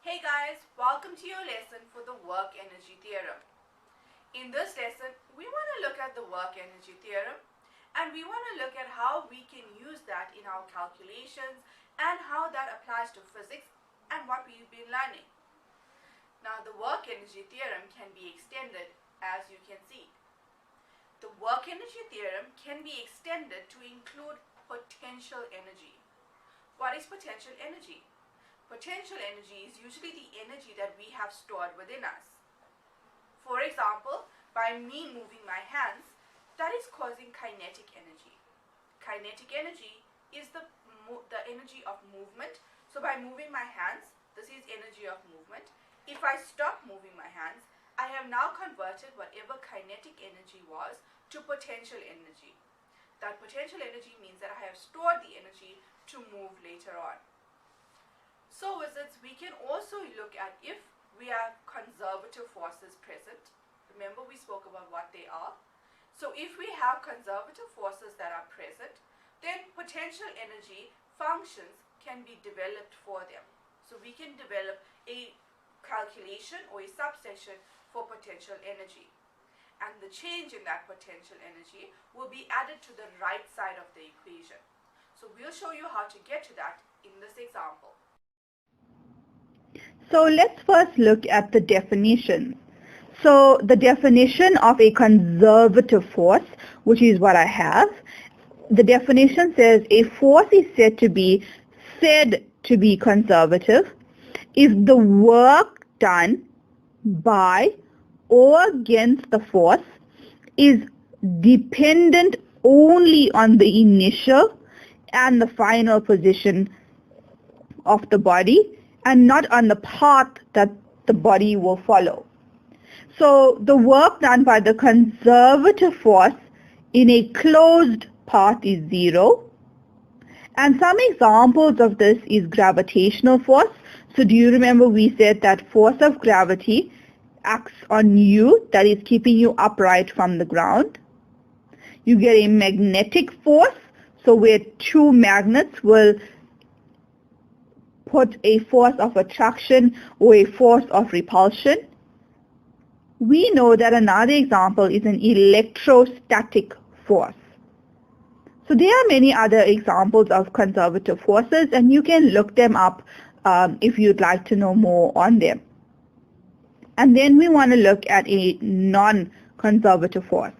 Hey guys, welcome to your lesson for the work energy theorem. In this lesson, we want to look at the work energy theorem and we want to look at how we can use that in our calculations and how that applies to physics and what we've been learning. Now, the work energy theorem can be extended as you can see. The work energy theorem can be extended to include potential energy. What is potential energy? Potential energy is usually the energy that we have stored within us. For example, by me moving my hands, that is causing kinetic energy. Kinetic energy is the energy of movement. So by moving my hands, this is energy of movement. If I stop moving my hands, I have now converted whatever kinetic energy was to potential energy. That potential energy means that I have stored the energy to move later on. So wizards, we can also look at if we have conservative forces present. Remember we spoke about what they are. So if we have conservative forces that are present, then potential energy functions can be developed for them. So we can develop a calculation or a subsection for potential energy. And the change in that potential energy will be added to the right side of the equation. So we'll show you how to get to that in this example. So let's first look at the definitions. So the definition of a conservative force, which is what I have, the definition says a force is said to be conservative if the work done by or against the force is dependent only on the initial and the final position of the body and not on the path that the body will follow. So the work done by the conservative force in a closed path is zero. And some examples of this is gravitational force. So do you remember we said that force of gravity acts on you, that is keeping you upright from the ground. You get a magnetic force, so where two magnets will put a force of attraction or a force of repulsion. We know that another example is an electrostatic force. So there are many other examples of conservative forces and you can look them up if you'd like to know more on them. And then we want to look at a non-conservative force.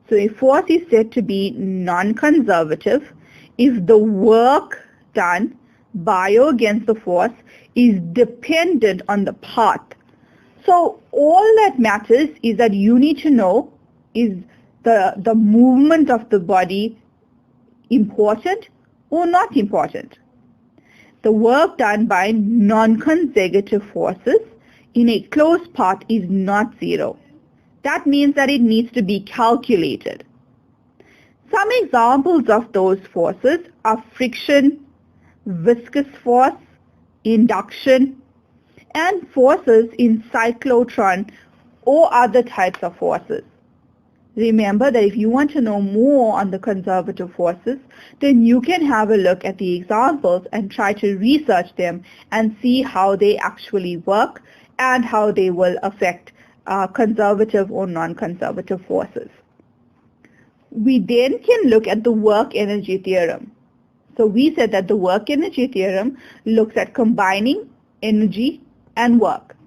So a force is said to be non-conservative if the work done by or against the force is dependent on the path. So all that matters is that you need to know, is the movement of the body important or not important. The work done by non-consecutive forces in a closed path is not zero. That means that it needs to be calculated. Some examples of those forces are friction, viscous force, induction, and forces in cyclotron or other types of forces. Remember that if you want to know more on the conservative forces, then you can have a look at the examples and try to research them and see how they actually work and how they will affect conservative or non-conservative forces. We then can look at the work energy theorem. So we said that the work energy theorem looks at combining energy and work.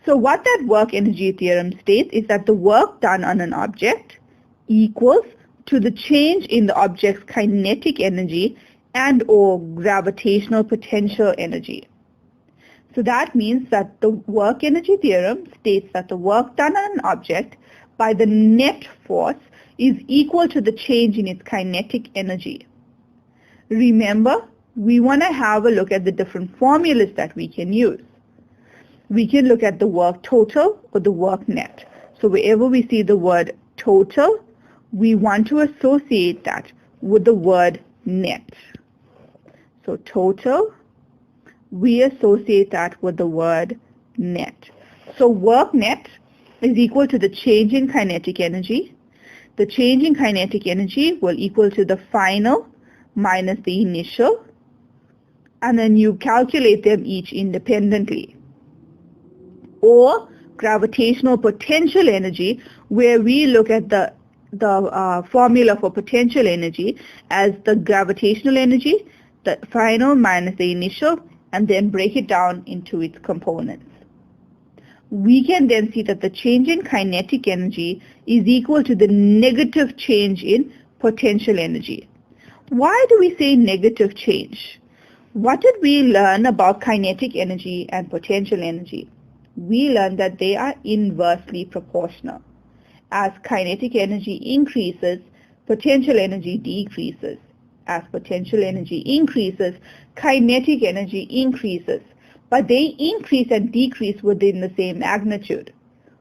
So what that work energy theorem states is that the work done on an object equals to the change in the object's kinetic energy and or gravitational potential energy. So that means that the work energy theorem states that the work done on an object by the net force is equal to the change in its kinetic energy. Remember, we want to have a look at the different formulas that we can use. We can look at the work total or the work net. So wherever we see the word total, we want to associate that with the word net. So total, we associate that with the word net. So work net is equal to the change in kinetic energy. The change in kinetic energy will equal to the final minus the initial and then you calculate them each independently. Or gravitational potential energy, where we look at the formula for potential energy as the gravitational energy, the final minus the initial, and then break it down into its components. We can then see that the change in kinetic energy is equal to the negative change in potential energy. Why do we say negative change? What did we learn about kinetic energy and potential energy? We learned that they are inversely proportional. As kinetic energy increases, potential energy decreases. As potential energy increases, kinetic energy increases. But they increase and decrease within the same magnitude.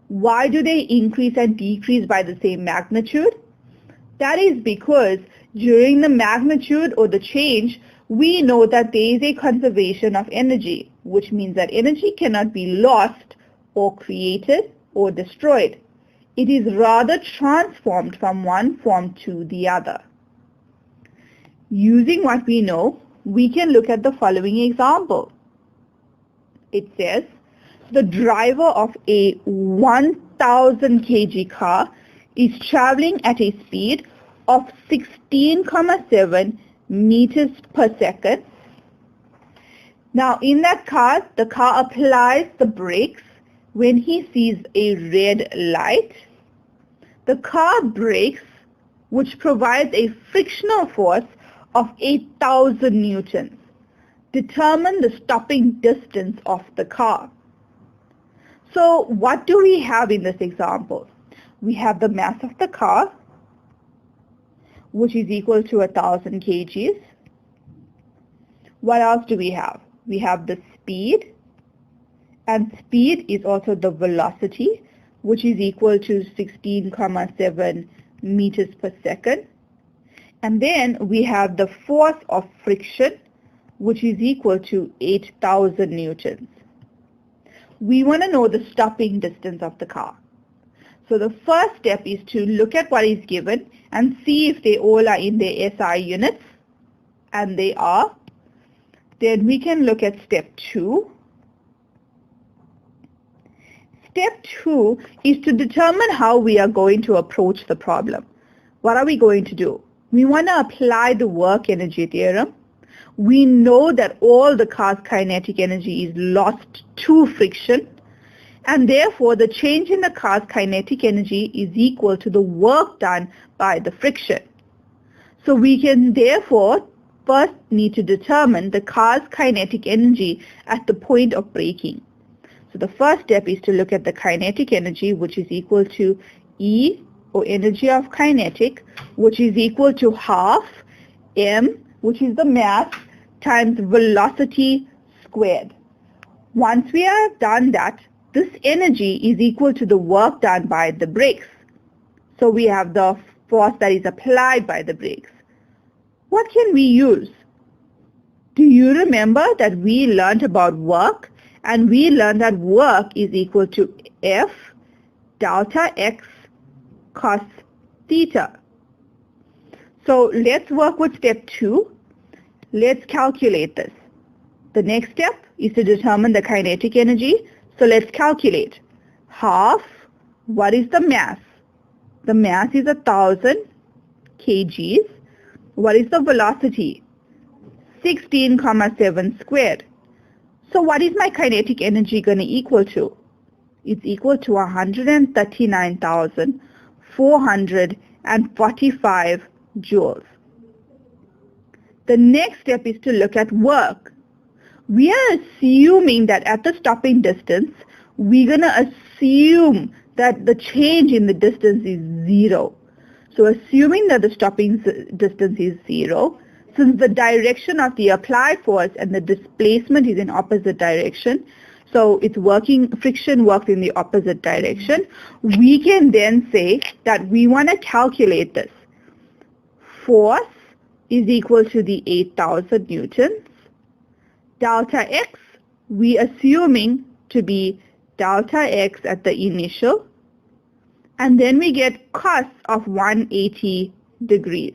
Why do they increase and decrease by the same magnitude? That is because during the magnitude or the change, we know that there is a conservation of energy, which means that energy cannot be lost or created or destroyed. It is rather transformed from one form to the other. Using what we know, we can look at the following example. It says, the driver of a 1000 kg car is traveling at a speed of 16,7 meters per second. Now in that car, the car applies the brakes when he sees a red light. The car brakes, which provides a frictional force of 8,000 newtons. Determine the stopping distance of the car. So what do we have in this example? We have the mass of the car, which is equal to 1,000 kgs. What else do we have? We have the speed, and speed is also the velocity, which is equal to 16,7 meters per second. And then we have the force of friction, which is equal to 8,000 newtons. We want to know the stopping distance of the car. So the first step is to look at what is given and see if they all are in their SI units, and they are. Then we can look at step 2. Step 2 is to determine how we are going to approach the problem. What are we going to do? We want to apply the work energy theorem. We know that all the car's kinetic energy is lost to friction, and therefore the change in the car's kinetic energy is equal to the work done by the friction. So we can therefore first need to determine the car's kinetic energy at the point of braking. So the first step is to look at the kinetic energy, which is equal to E, or energy of kinetic, which is equal to half m, which is the mass, times velocity squared. Once we have done that, this energy is equal to the work done by the brakes. So we have the force that is applied by the brakes. What can we use? Do you remember that we learned about work, and we learned that work is equal to F delta x cos theta. So let's work with step 2. Let's calculate this. The next step is to determine the kinetic energy. So let's calculate. Half, what is the mass? The mass is 1,000 kgs. What is the velocity? 16,7 squared. So what is my kinetic energy going to equal to? It's equal to 139,445 joules. The next step is to look at work. We are assuming that at the stopping distance, we're going to assume that the change in the distance is 0. So assuming that the stopping distance is 0, since the direction of the applied force and the displacement is in opposite direction, so it's friction works in the opposite direction, we can then say that we want to calculate this. Force is equal to the 8,000 newtons. Delta x, we assuming to be delta x at the initial, and then we get cos of 180 degrees.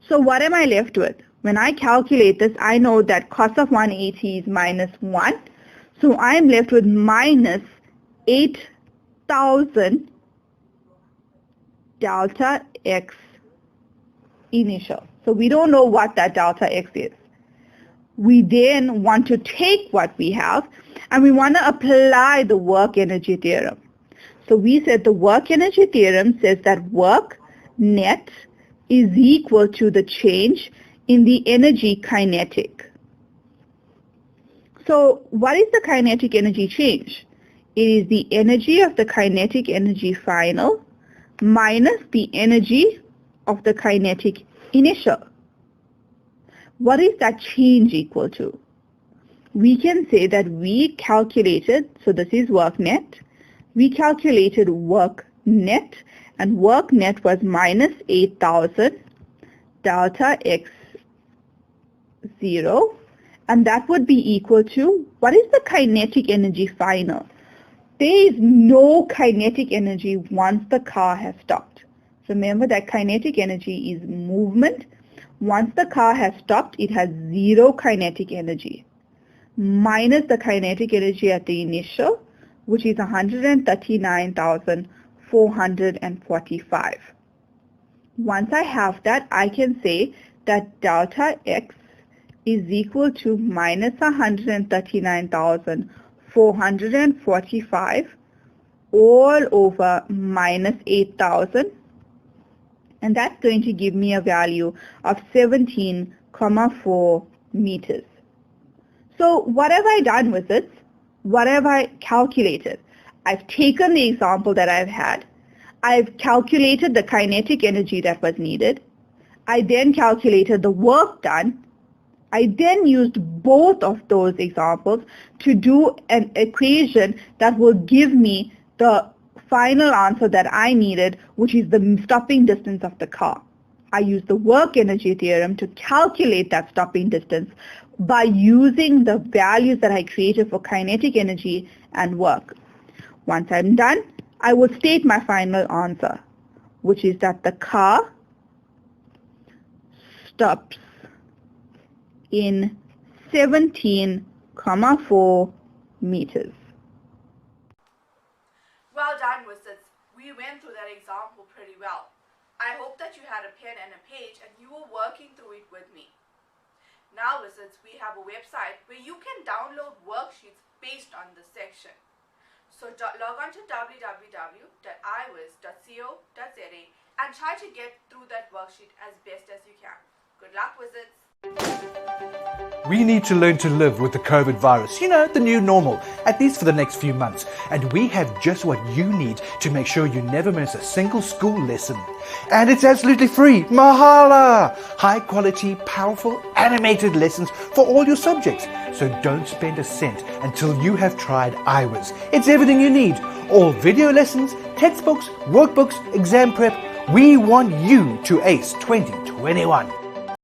So what am I left with? When I calculate this, I know that cos of 180 is minus 1. So I'm left with minus 8,000 delta x initial. So we don't know what that delta x is. We then want to take what we have and we want to apply the work energy theorem. So we said the work energy theorem says that work net is equal to the change in the energy kinetic. So what is the kinetic energy change? It is the energy of the kinetic energy final minus the energy of the kinetic initial. What is that change equal to? We can say that we calculated, so this is work net, we calculated work net, and work net was minus 8,000 delta x 0, and that would be equal to, what is the kinetic energy final? There is no kinetic energy once the car has stopped. Remember that kinetic energy is movement. Once the car has stopped, it has zero kinetic energy, minus the kinetic energy at the initial, which is 139,445. Once I have that, I can say that delta x is equal to minus 139,445 all over minus 8,000, and that's going to give me a value of 17,4 meters. So what have I done with it? What have I calculated? I've taken the example that I've had. I've calculated the kinetic energy that was needed. I then calculated the work done. I then used both of those examples to do an equation that will give me the final answer that I needed, which is the stopping distance of the car. I used the work energy theorem to calculate that stopping distance by using the values that I created for kinetic energy and work. Once I'm done, I will state my final answer, which is that the car stops in 17,4 meters. Well done, wizards. We went through that example pretty well. I hope that you had a pen and a page and you were working through it with me. Now, wizards, we have a website where you can download worksheets based on this section. So log on to www.iwiz.co.za and try to get through that worksheet as best as you can. Good luck, wizards. We need to learn to live with the COVID virus, the new normal, at least for the next few months. And we have just what you need to make sure you never miss a single school lesson. And it's absolutely free, mahala! High quality, powerful, animated lessons for all your subjects. So don't spend a cent until you have tried iWiz. It's everything you need. All video lessons, textbooks, workbooks, exam prep. We want you to ace 2021.